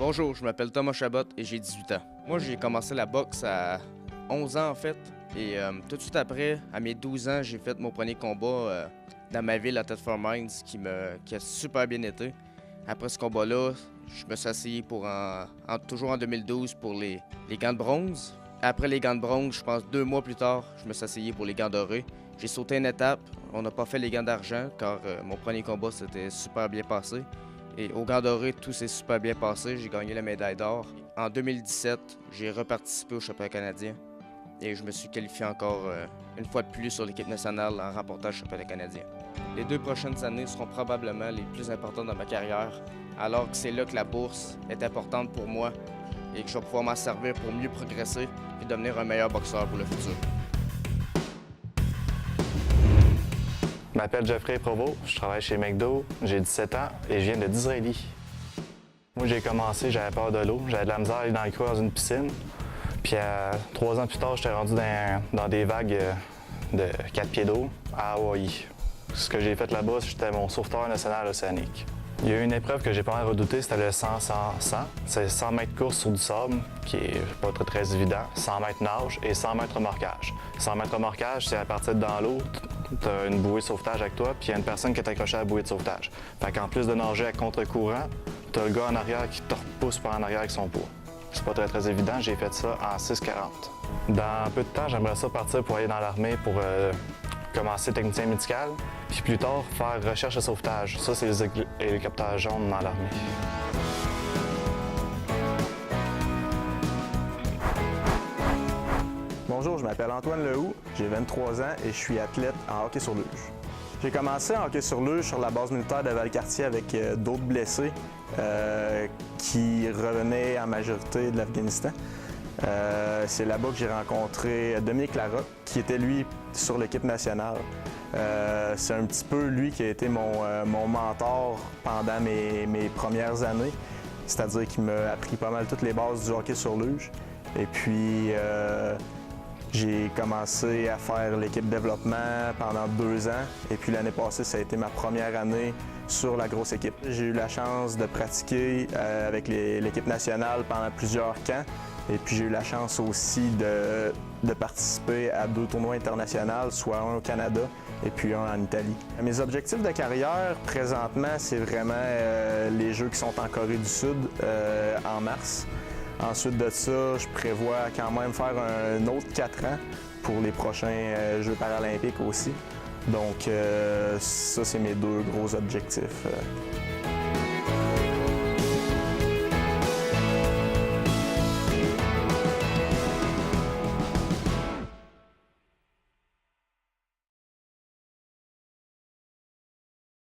Bonjour, je m'appelle Thomas Chabot et j'ai 18 ans. Moi, j'ai commencé la boxe à 11 ans en fait. Et tout de suite après, à mes 12 ans, j'ai fait mon premier combat dans ma ville à Thetford Mines qui a super bien été. Après ce combat-là, je me suis essayé toujours en 2012 pour les gants de bronze. Après les gants de bronze, je pense 2 mois plus tard, je me suis essayé pour les gants dorés. J'ai sauté une étape. On n'a pas fait les gants d'argent car mon premier combat s'était super bien passé. Et au gants dorés, tout s'est super bien passé. J'ai gagné la médaille d'or. En 2017, j'ai reparticipé au championnat canadien. Et je me suis qualifié encore une fois de plus sur l'équipe nationale en remportant le championnat canadien. Les 2 prochaines années seront probablement les plus importantes dans ma carrière, alors que c'est là que la bourse est importante pour moi et que je vais pouvoir m'en servir pour mieux progresser et devenir un meilleur boxeur pour le futur. Je m'appelle Jeffrey Provost, je travaille chez McDo, j'ai 17 ans et je viens de Disraeli. Moi, j'ai commencé, j'avais peur de l'eau, j'avais de la misère à aller dans le creux dans une piscine. Puis 3 ans plus tard, j'étais rendu dans des vagues de 4 pieds d'eau à Hawaï. Ce que j'ai fait là-bas, j'étais mon sauveteur national océanique. Il y a eu une épreuve que j'ai pas mal redoutée, c'était le 100-100-100. C'est 100 mètres course sur du sable, qui est pas très évident, 100 mètres nage et 100 mètres remorquage. 100 mètres remorquage, c'est à partir de dans l'eau, tu as une bouée de sauvetage avec toi, puis il y a une personne qui est accrochée à la bouée de sauvetage. Fait qu'en plus de nager à contre-courant, tu as le gars en arrière qui te repousse par en arrière avec son poids. C'est pas très évident, j'ai fait ça en 6,40. Dans peu de temps, j'aimerais ça partir pour aller dans l'armée pour commencer technicien médical, puis plus tard, faire recherche et sauvetage. Ça, c'est les hélicoptères jaunes dans l'armée. Bonjour, je m'appelle Antoine Lehoux, j'ai 23 ans et je suis athlète en hockey sur luge. J'ai commencé en hockey sur luge sur la base militaire de Valcartier avec d'autres blessés qui revenaient en majorité de l'Afghanistan. C'est là-bas que j'ai rencontré Dominique Larocque, qui était lui sur l'équipe nationale. C'est un petit peu lui qui a été mon mentor pendant mes premières années, c'est-à-dire qu'il m'a appris pas mal toutes les bases du hockey sur luge. Et puis, j'ai commencé à faire l'équipe développement pendant 2 ans. Et puis l'année passée, ça a été ma première année sur la grosse équipe. J'ai eu la chance de pratiquer avec l'équipe nationale pendant plusieurs camps. Et puis j'ai eu la chance aussi de participer à 2 tournois internationaux, soit un au Canada et puis un en Italie. Mes objectifs de carrière, présentement, c'est vraiment les Jeux qui sont en Corée du Sud en mars. Ensuite de ça, je prévois quand même faire un autre 4 ans pour les prochains Jeux paralympiques aussi. Donc ça, c'est mes 2 gros objectifs.